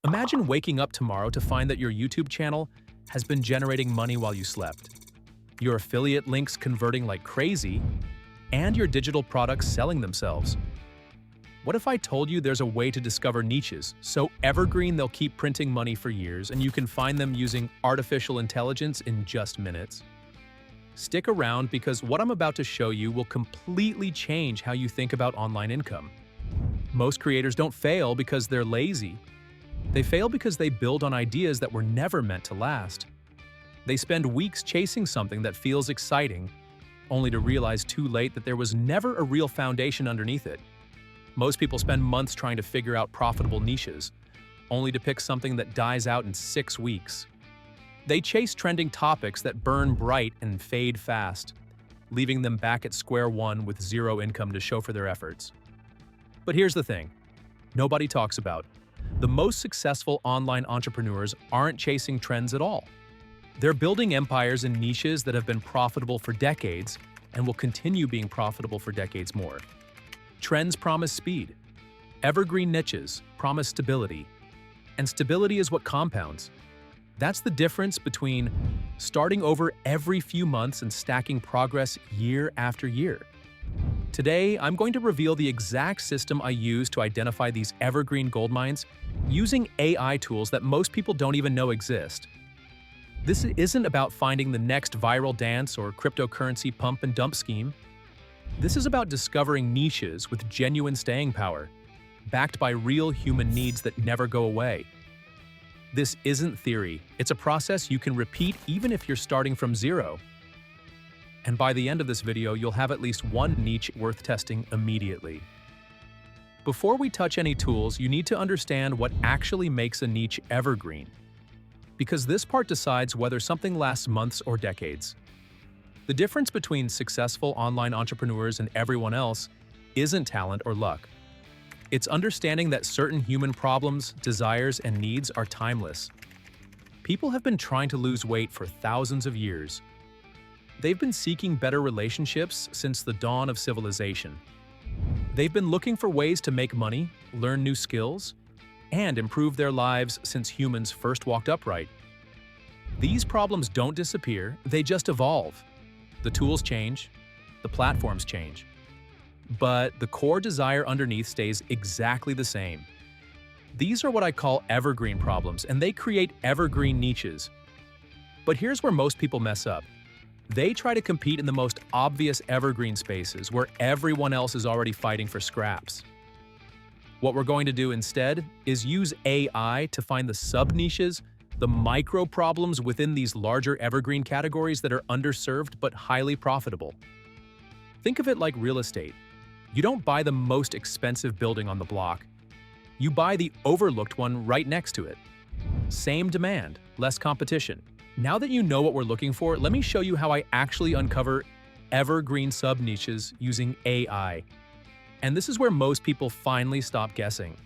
Imagine waking up tomorrow to find that your YouTube channel has been generating money while you slept, your affiliate links converting like crazy, and your digital products selling themselves. What if I told you there's a way to discover niches so evergreen they'll keep printing money for years and you can find them using artificial intelligence in just minutes? Stick around because what I'm about to show you will completely change how you think about online income. Most creators don't fail because they're lazy. They fail because they build on ideas that were never meant to last. They spend weeks chasing something that feels exciting, only to realize too late that there was never a real foundation underneath it. Most people spend months trying to figure out profitable niches, only to pick something that dies out in 6 weeks. They chase trending topics that burn bright and fade fast, leaving them back at square one with zero income to show for their efforts. But here's the thing nobody talks about. The most successful online entrepreneurs aren't chasing trends at all. They're building empires in niches that have been profitable for decades and will continue being profitable for decades more. Trends promise speed. Evergreen niches promise stability. And stability is what compounds. That's the difference between starting over every few months and stacking progress year after year. Today, I'm going to reveal the exact system I use to identify these evergreen gold mines using AI tools that most people don't even know exist. This isn't about finding the next viral dance or cryptocurrency pump and dump scheme. This is about discovering niches with genuine staying power, backed by real human needs that never go away. This isn't theory, it's a process you can repeat even if you're starting from zero. And by the end of this video, you'll have at least one niche worth testing immediately. Before we touch any tools, you need to understand what actually makes a niche evergreen, because this part decides whether something lasts months or decades. The difference between successful online entrepreneurs and everyone else isn't talent or luck. It's understanding that certain human problems, desires, and needs are timeless. People have been trying to lose weight for thousands of years. They've been seeking better relationships since the dawn of civilization. They've been looking for ways to make money, learn new skills, and improve their lives since humans first walked upright. These problems don't disappear, they just evolve. The tools change, the platforms change. But the core desire underneath stays exactly the same. These are what I call evergreen problems, and they create evergreen niches. But here's where most people mess up. They try to compete in the most obvious evergreen spaces where everyone else is already fighting for scraps. What we're going to do instead is use AI to find the sub-niches, the micro problems within these larger evergreen categories that are underserved but highly profitable. Think of it like real estate. You don't buy the most expensive building on the block. You buy the overlooked one right next to it. Same demand, less competition. Now that you know what we're looking for, let me show you how I actually uncover evergreen sub-niches using AI. And this is where most people finally stop guessing.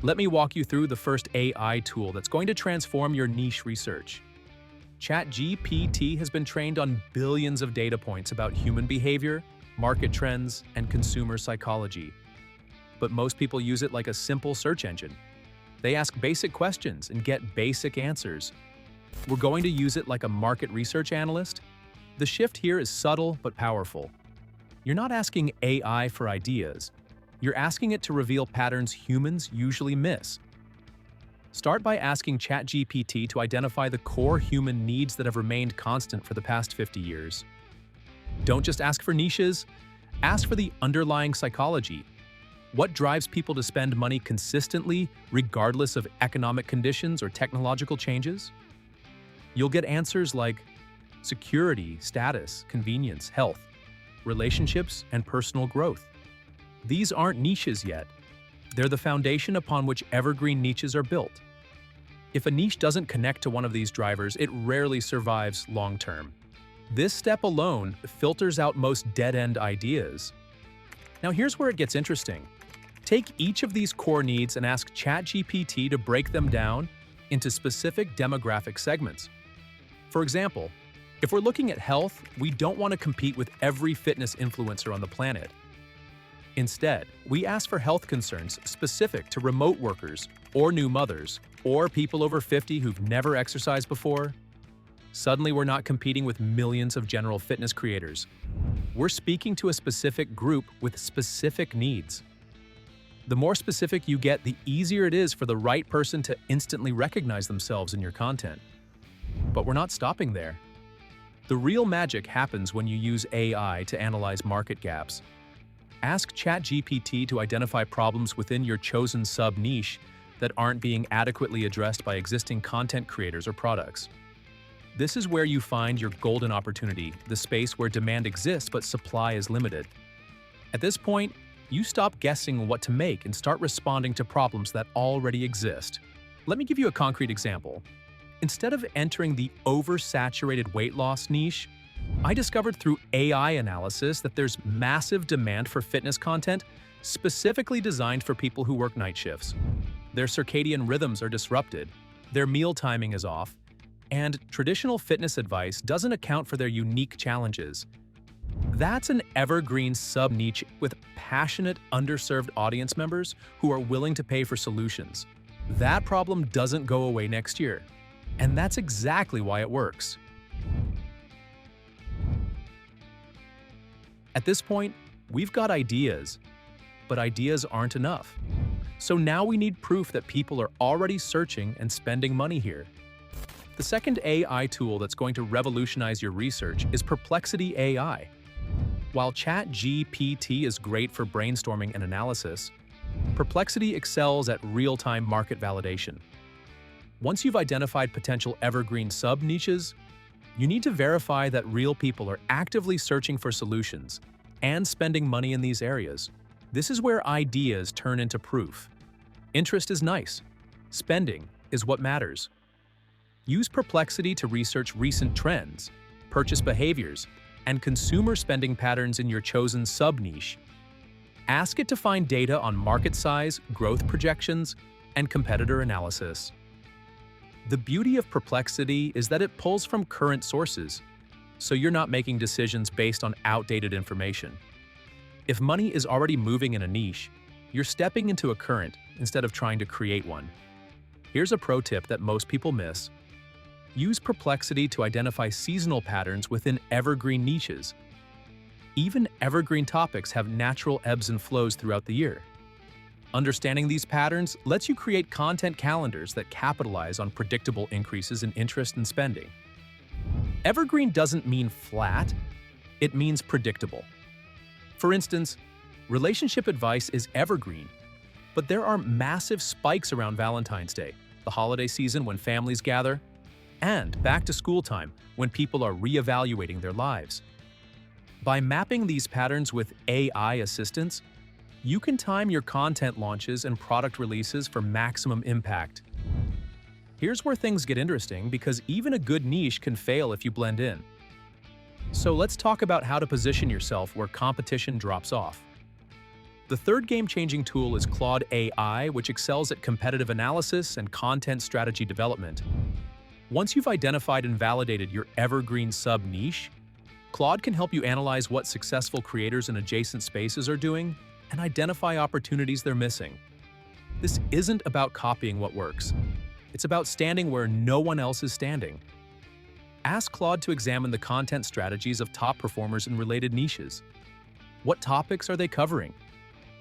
Let me walk you through the first AI tool that's going to transform your niche research. ChatGPT has been trained on billions of data points about human behavior, market trends, and consumer psychology. But most people use it like a simple search engine. They ask basic questions and get basic answers. We're going to use it like a market research analyst. The shift here is subtle but powerful. You're not asking AI for ideas. You're asking it to reveal patterns humans usually miss. Start by asking ChatGPT to identify the core human needs that have remained constant for the past 50 years. Don't just ask for niches, ask for the underlying psychology. What drives people to spend money consistently, regardless of economic conditions or technological changes? You'll get answers like security, status, convenience, health, relationships, and personal growth. These aren't niches yet. They're the foundation upon which evergreen niches are built. If a niche doesn't connect to one of these drivers, it rarely survives long-term. This step alone filters out most dead-end ideas. Now here's where it gets interesting. Take each of these core needs and ask ChatGPT to break them down into specific demographic segments. For example, if we're looking at health, we don't want to compete with every fitness influencer on the planet. Instead, we ask for health concerns specific to remote workers or new mothers, or people over 50 who've never exercised before, suddenly we're not competing with millions of general fitness creators. We're speaking to a specific group with specific needs. The more specific you get, the easier it is for the right person to instantly recognize themselves in your content. But we're not stopping there. The real magic happens when you use AI to analyze market gaps. Ask ChatGPT to identify problems within your chosen sub-niche that aren't being adequately addressed by existing content creators or products. This is where you find your golden opportunity, the space where demand exists but supply is limited. At this point, you stop guessing what to make and start responding to problems that already exist. Let me give you a concrete example. Instead of entering the oversaturated weight loss niche, I discovered through AI analysis that there's massive demand for fitness content specifically designed for people who work night shifts. Their circadian rhythms are disrupted, their meal timing is off, and traditional fitness advice doesn't account for their unique challenges. That's an evergreen sub-niche with passionate, underserved audience members who are willing to pay for solutions. That problem doesn't go away next year. And that's exactly why it works. At this point, we've got ideas, but ideas aren't enough. So now we need proof that people are already searching and spending money here. The second AI tool that's going to revolutionize your research is Perplexity AI. While ChatGPT is great for brainstorming and analysis, Perplexity excels at real-time market validation. Once you've identified potential evergreen sub-niches, you need to verify that real people are actively searching for solutions and spending money in these areas. This is where ideas turn into proof. Interest is nice. Spending is what matters. Use Perplexity to research recent trends, purchase behaviors, and consumer spending patterns in your chosen sub-niche. Ask it to find data on market size, growth projections, and competitor analysis. The beauty of Perplexity is that it pulls from current sources, so you're not making decisions based on outdated information. If money is already moving in a niche, you're stepping into a current instead of trying to create one. Here's a pro tip that most people miss. Use Perplexity to identify seasonal patterns within evergreen niches. Even evergreen topics have natural ebbs and flows throughout the year. Understanding these patterns lets you create content calendars that capitalize on predictable increases in interest and spending. Evergreen doesn't mean flat, it means predictable. For instance, relationship advice is evergreen, but there are massive spikes around Valentine's Day, the holiday season when families gather, and back-to-school time when people are reevaluating their lives. By mapping these patterns with AI assistance, you can time your content launches and product releases for maximum impact. Here's where things get interesting because even a good niche can fail if you blend in. So let's talk about how to position yourself where competition drops off. The third game-changing tool is Claude AI, which excels at competitive analysis and content strategy development. Once you've identified and validated your evergreen sub-niche, Claude can help you analyze what successful creators in adjacent spaces are doing and identify opportunities they're missing. This isn't about copying what works. It's about standing where no one else is standing. Ask Claude to examine the content strategies of top performers in related niches. What topics are they covering?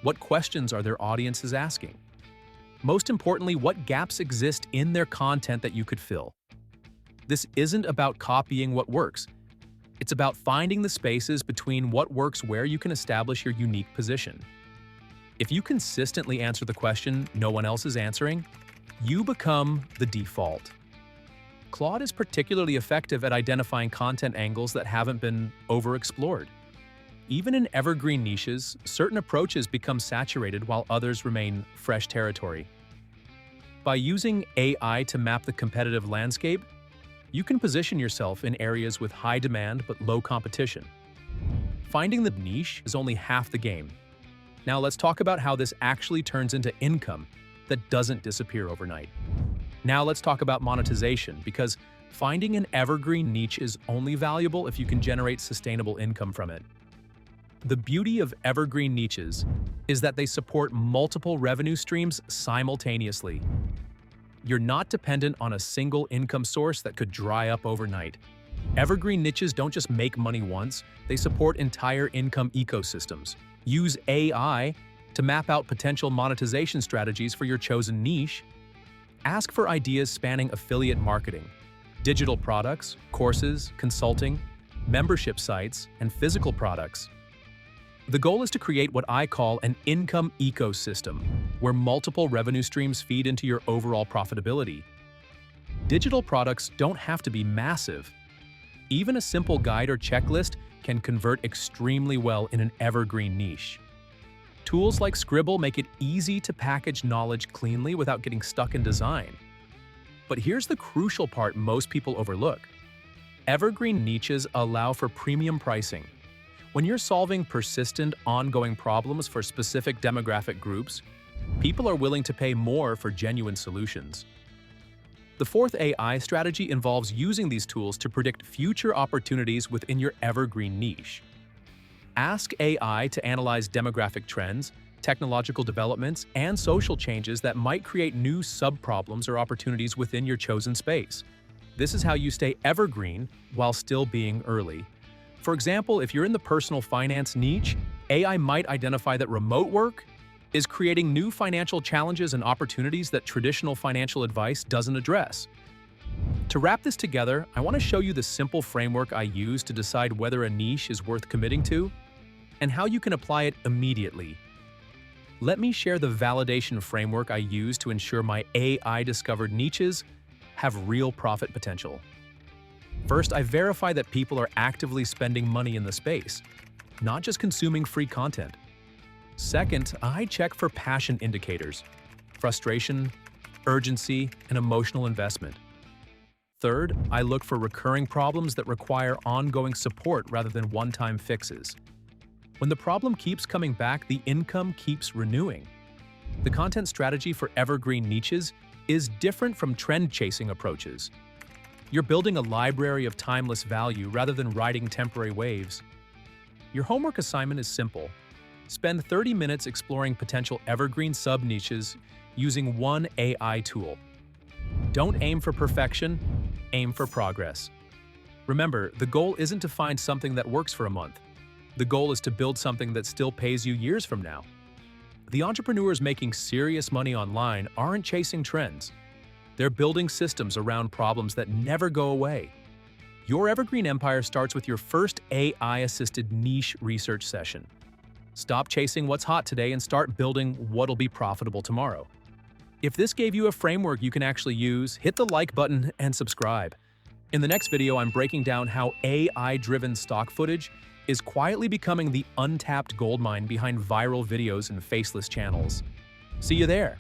What questions are their audiences asking? Most importantly, what gaps exist in their content that you could fill? This isn't about copying what works. It's about finding the spaces between what works where you can establish your unique position. If you consistently answer the question no one else is answering, you become the default. Claude is particularly effective at identifying content angles that haven't been overexplored. Even in evergreen niches, certain approaches become saturated while others remain fresh territory. By using AI to map the competitive landscape, you can position yourself in areas with high demand but low competition. Finding the niche is only half the game. Now let's talk about how this actually turns into income that doesn't disappear overnight. Now let's talk about monetization, because finding an evergreen niche is only valuable if you can generate sustainable income from it. The beauty of evergreen niches is that they support multiple revenue streams simultaneously. You're not dependent on a single income source that could dry up overnight. Evergreen niches don't just make money once, they support entire income ecosystems. Use AI to map out potential monetization strategies for your chosen niche. Ask for ideas spanning affiliate marketing, digital products, courses, consulting, membership sites, and physical products. The goal is to create what I call an income ecosystem, where multiple revenue streams feed into your overall profitability. Digital products don't have to be massive. Even a simple guide or checklist can convert extremely well in an evergreen niche. Tools like Scribble make it easy to package knowledge cleanly without getting stuck in design. But here's the crucial part most people overlook. Evergreen niches allow for premium pricing. When you're solving persistent, ongoing problems for specific demographic groups, people are willing to pay more for genuine solutions. The fourth AI strategy involves using these tools to predict future opportunities within your evergreen niche. Ask AI to analyze demographic trends, technological developments, and social changes that might create new sub-problems or opportunities within your chosen space. This is how you stay evergreen while still being early. For example, if you're in the personal finance niche, AI might identify that remote work is creating new financial challenges and opportunities that traditional financial advice doesn't address. To wrap this together, I want to show you the simple framework I use to decide whether a niche is worth committing to and how you can apply it immediately. Let me share the validation framework I use to ensure my AI-discovered niches have real profit potential. First, I verify that people are actively spending money in the space, not just consuming free content. Second, I check for passion indicators, frustration, urgency, and emotional investment. Third, I look for recurring problems that require ongoing support rather than one-time fixes. When the problem keeps coming back, the income keeps renewing. The content strategy for evergreen niches is different from trend-chasing approaches. You're building a library of timeless value rather than riding temporary waves. Your homework assignment is simple. Spend 30 minutes exploring potential evergreen sub-niches using one AI tool. Don't aim for perfection, aim for progress. Remember, the goal isn't to find something that works for a month. The goal is to build something that still pays you years from now. The entrepreneurs making serious money online aren't chasing trends. They're building systems around problems that never go away. Your evergreen empire starts with your first AI-assisted niche research session. Stop chasing what's hot today and start building what'll be profitable tomorrow. If this gave you a framework you can actually use, hit the like button and subscribe. In the next video, I'm breaking down how AI-driven stock footage is quietly becoming the untapped goldmine behind viral videos and faceless channels. See you there!